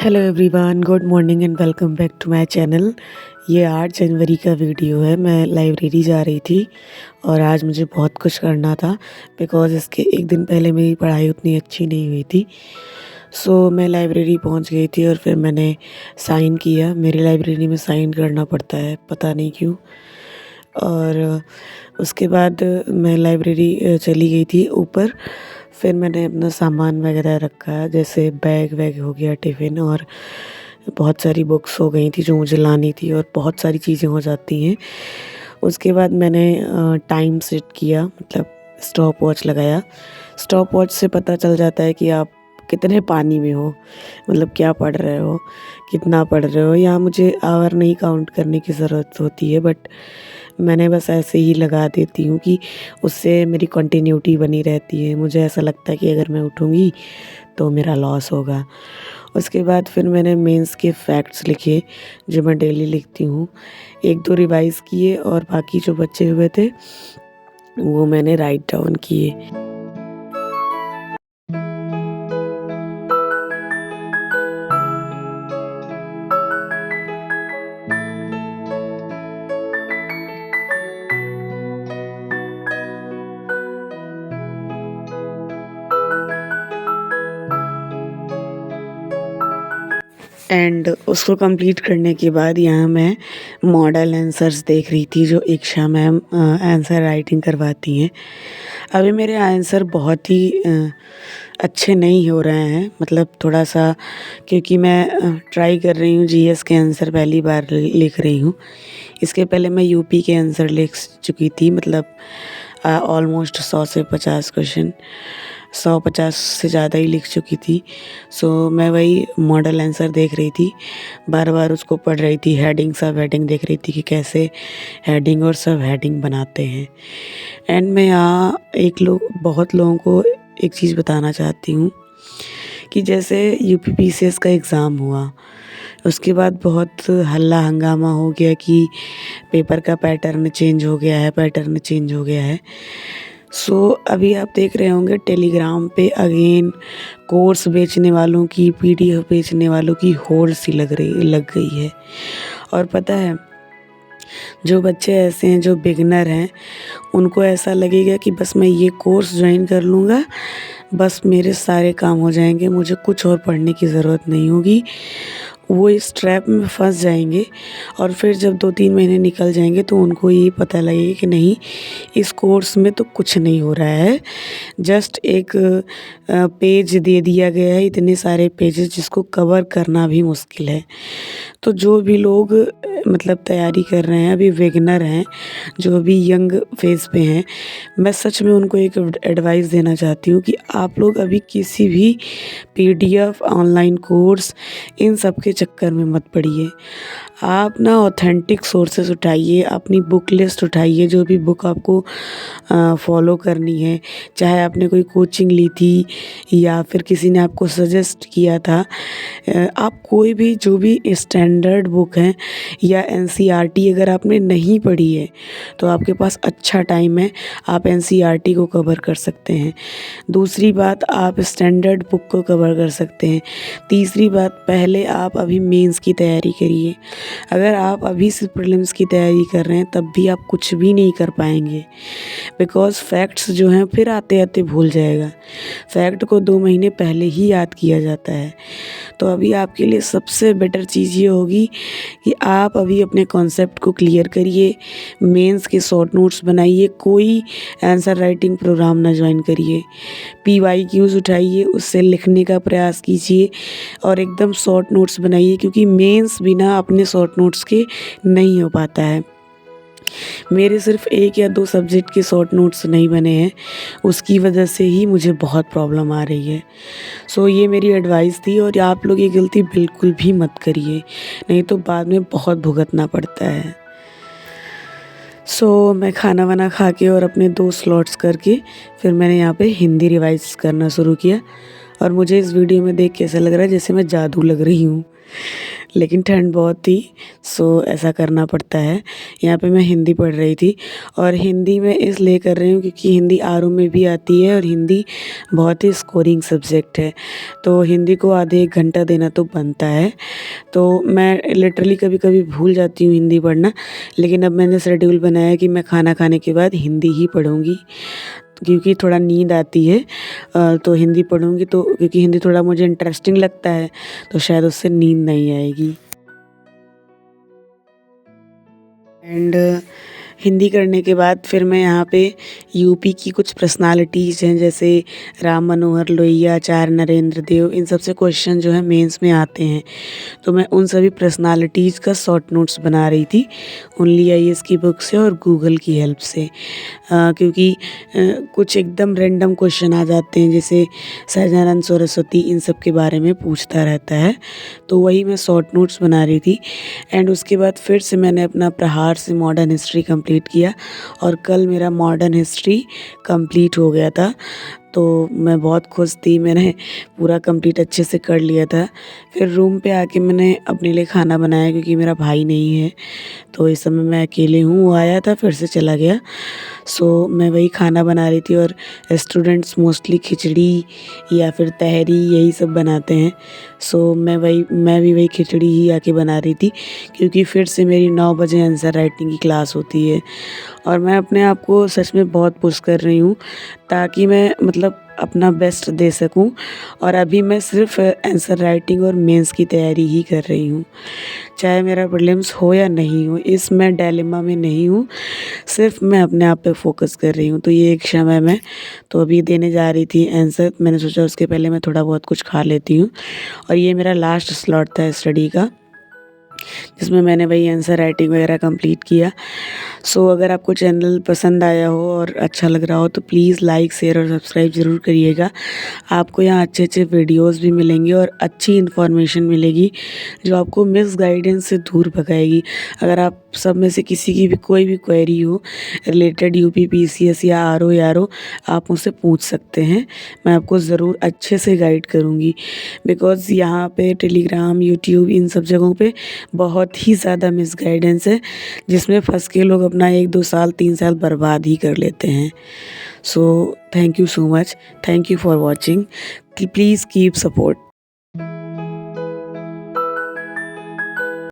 Hello everyone, good morning and welcome back to my channel. ये 8 जनवरी का video है। मैं लाइब्रेरी जा रही थी और आज मुझे बहुत कुछ करना था बिकॉज़ इसके एक दिन पहले मेरी पढ़ाई उतनी अच्छी नहीं हुई थी। सो मैं लाइब्रेरी पहुंच गई थी और फिर मैंने साइन किया। मेरी लाइब्रेरी में साइन करना पड़ता है, पता नहीं क्यों। और उसके बाद मैं लाइब्रेरी चली गई थी ऊपर। फिर मैंने अपना सामान वगैरह रखा, जैसे बैग वैग हो गया, टिफ़िन, और बहुत सारी बुक्स हो गई थी जो मुझे लानी थी और बहुत सारी चीज़ें हो जाती हैं। उसके बाद मैंने टाइम सेट किया, मतलब स्टॉप वॉच लगाया। स्टॉप वॉच से पता चल जाता है कि आप कितने पानी में हो, मतलब क्या पढ़ रहे हो, कितना पढ़ रहे हो। यहाँ मुझे आवर नहीं काउंट करने की ज़रूरत होती है, बट मैंने बस ऐसे ही लगा देती हूँ कि उससे मेरी कंटिन्यूटी बनी रहती है। मुझे ऐसा लगता है कि अगर मैं उठूँगी तो मेरा लॉस होगा। उसके बाद फिर मैंने मेंस के फैक्ट्स लिखे जो मैं डेली लिखती हूँ। 1-2 रिवाइज़ किए और बाकी जो बचे हुए थे वो मैंने राइट डाउन किए। एंड उसको कंप्लीट करने के बाद यहाँ मैं मॉडल आंसर्स देख रही थी जो इक्शा मैम आंसर राइटिंग करवाती हैं। अभी मेरे आंसर बहुत ही अच्छे नहीं हो रहे हैं, मतलब थोड़ा सा, क्योंकि मैं ट्राई कर रही हूँ जीएस के आंसर पहली बार लिख रही हूँ। इसके पहले मैं यूपी के आंसर लिख चुकी थी, मतलब ऑलमोस्ट 100 से 50 क्वेश्चन, 150 से ज़्यादा ही लिख चुकी थी। सो मैं वही मॉडल आंसर देख रही थी, बार बार उसको पढ़ रही थी। हेडिंग सब हेडिंग देख रही थी कि कैसे हेडिंग और सब हेडिंग बनाते हैं। एंड मैं यहाँ बहुत लोगों को एक चीज़ बताना चाहती हूँ कि जैसे यूपीपीसीएस का एग्ज़ाम हुआ, उसके बाद बहुत हल्ला हंगामा हो गया कि पेपर का पैटर्न चेंज हो गया है, पैटर्न चेंज हो गया है। सो अभी आप देख रहे होंगे टेलीग्राम पे अगेन कोर्स बेचने वालों की, पीडीएफ बेचने वालों की होड़ सी लग गई है। और पता है, जो बच्चे ऐसे हैं जो बिगनर हैं, उनको ऐसा लगेगा कि बस मैं ये कोर्स ज्वाइन कर लूँगा, बस मेरे सारे काम हो जाएंगे, मुझे कुछ और पढ़ने की ज़रूरत नहीं होगी। वो इस ट्रैप में फंस जाएंगे और फिर जब 2-3 महीने निकल जाएंगे तो उनको ये पता लगेगा कि नहीं, इस कोर्स में तो कुछ नहीं हो रहा है, जस्ट एक पेज दे दिया गया है, इतने सारे पेजेस जिसको कवर करना भी मुश्किल है। तो जो भी लोग मतलब तैयारी कर रहे हैं, अभी बिगिनर हैं, जो अभी यंग फेज़ पे हैं, मैं सच में उनको एक एडवाइस देना चाहती हूँ कि आप लोग अभी किसी भी पीडीएफ, ऑनलाइन कोर्स, इन सब के चक्कर में मत पड़िए। आप ना ऑथेंटिक सोर्सेज उठाइए, अपनी बुक लिस्ट उठाइए, जो भी बुक आपको फॉलो करनी है, चाहे आपने कोई कोचिंग ली थी या फिर किसी ने आपको सजेस्ट किया था। आप कोई भी जो भी स्टैंडर्ड बुक हैं या एनसीईआरटी अगर आपने नहीं पढ़ी है तो आपके पास अच्छा टाइम है, आप एनसीईआरटी को कवर कर सकते हैं। दूसरी बात, आप स्टैंडर्ड बुक को कवर कर सकते हैं। तीसरी बात, पहले आप अभी मेंस की तैयारी करिए। अगर आप अभी से प्रीलिम्स की तैयारी कर रहे हैं तब भी आप कुछ भी नहीं कर पाएंगे, बिकॉज़ फैक्ट्स जो हैं फिर आते आते भूल जाएगा। फैक्ट को 2 महीने पहले ही याद किया जाता है। तो अभी आपके लिए सबसे बेटर चीज़ ये होगी कि आप अभी अपने कॉन्सेप्ट को क्लियर करिए, मेंस के शॉर्ट नोट्स बनाइए, कोई आंसर राइटिंग प्रोग्राम ना ज्वाइन करिए, पीवाईक्यूज़ उठाइए, उससे लिखने का प्रयास कीजिए और एकदम शॉर्ट नोट्स बनाइए, क्योंकि मेंस बिना अपने शॉर्ट नोट्स के नहीं हो पाता है। मेरे सिर्फ 1 या 2 सब्जेक्ट के शॉर्ट नोट्स नहीं बने हैं, उसकी वजह से ही मुझे बहुत प्रॉब्लम आ रही है। सो ये मेरी एडवाइस थी और आप लोग ये गलती बिल्कुल भी मत करिए, नहीं तो बाद में बहुत भुगतना पड़ता है। सो मैं खाना वाना खा के और अपने 2 स्लॉट्स करके फिर मैंने यहाँ पे हिंदी रिवाइज़ करना शुरू किया। और मुझे इस वीडियो में देख के ऐसा लग रहा है जैसे मैं जादू लग रही हूँ, लेकिन ठंड बहुत थी, सो ऐसा करना पड़ता है। यहाँ पे मैं हिंदी पढ़ रही थी, और हिंदी मैं इसलिए कर रही हूँ क्योंकि हिंदी आरओ में भी आती है और हिंदी बहुत ही स्कोरिंग सब्जेक्ट है, तो हिंदी को आधे 1 घंटा देना तो बनता है। तो मैं लिटरली कभी कभी भूल जाती हूँ हिंदी पढ़ना, लेकिन अब मैंने शेड्यूल बनाया कि मैं खाना खाने के बाद हिंदी ही पढ़ूँगी, क्योंकि थोड़ा नींद आती है। तो हिंदी पढ़ूँगी, तो क्योंकि हिंदी थोड़ा मुझे इंटरेस्टिंग लगता है, तो शायद उससे नींद नहीं आएगी। एंड हिंदी करने के बाद फिर मैं यहाँ पे यूपी की कुछ पर्सनालिटीज़ हैं, जैसे राम मनोहर लोहिया, आचार्य नरेंद्र देव, इन सब से क्वेश्चन जो है मेंस में आते हैं। तो मैं उन सभी पर्सनालिटीज़ का शॉर्ट नोट्स बना रही थी ओनली आईएएस की बुक से और गूगल की हेल्प से, क्योंकि कुछ एकदम रैंडम क्वेश्चन आ जाते हैं, जैसे सहजानंद सरस्वती इन सब के बारे में पूछता रहता है, तो वही मैं शॉर्ट नोट्स बना रही थी। एंड उसके बाद फिर से मैंने अपना प्रहार से मॉडर्न हिस्ट्री कंप्लीट किया, और कल मेरा मॉडर्न हिस्ट्री कंप्लीट हो गया था, तो मैं बहुत खुश थी, मैंने पूरा कंप्लीट अच्छे से कर लिया था। फिर रूम पे आके मैंने अपने लिए खाना बनाया, क्योंकि मेरा भाई नहीं है, तो इस समय मैं अकेले हूँ। वो आया था फिर से चला गया, सो मैं वही खाना बना रही थी। और स्टूडेंट्स मोस्टली खिचड़ी या फिर तहरी यही सब बनाते हैं, सो मैं भी वही खिचड़ी ही आके बना रही थी, क्योंकि फिर से मेरी 9 बजे आंसर राइटिंग की क्लास होती है। और मैं अपने आप को सच में बहुत पुश कर रही हूँ, ताकि मैं मतलब अपना बेस्ट दे सकूं। और अभी मैं सिर्फ आंसर राइटिंग और मेंस की तैयारी ही कर रही हूँ, चाहे मेरा प्रीलिम्स हो या नहीं हो, इस मैं डायलेमा में नहीं हूँ, सिर्फ मैं अपने आप पे फोकस कर रही हूँ। तो ये एक समय मैं तो अभी देने जा रही थी आंसर, मैंने सोचा उसके पहले मैं थोड़ा बहुत कुछ खा लेती हूँ। और ये मेरा लास्ट स्लॉट था स्टडी का, जिसमें मैंने वही आंसर राइटिंग वगैरह कंप्लीट किया। सो अगर आपको चैनल पसंद आया हो और अच्छा लग रहा हो, तो प्लीज़ लाइक, शेयर और सब्सक्राइब ज़रूर करिएगा। आपको यहाँ अच्छे अच्छे वीडियोस भी मिलेंगे और अच्छी इन्फॉर्मेशन मिलेगी, जो आपको मिस गाइडेंस से दूर भगाएगी। अगर आप सब में से किसी की भी कोई भी क्वेरी हो रिलेटेड यूपी पीसीएस या आरओ यारो, आप मुझसे पूछ सकते हैं, मैं आपको ज़रूर अच्छे से गाइड करूँगी। बिकॉज़ यहाँ पे टेलीग्राम, यूट्यूब, इन सब जगहों पे बहुत ही ज़्यादा मिस गाइडेंस है, जिसमें फंस के लोग अपना 1-2 साल 3 साल बर्बाद ही कर लेते हैं। So thank you so much, thank you for watching, please keep support.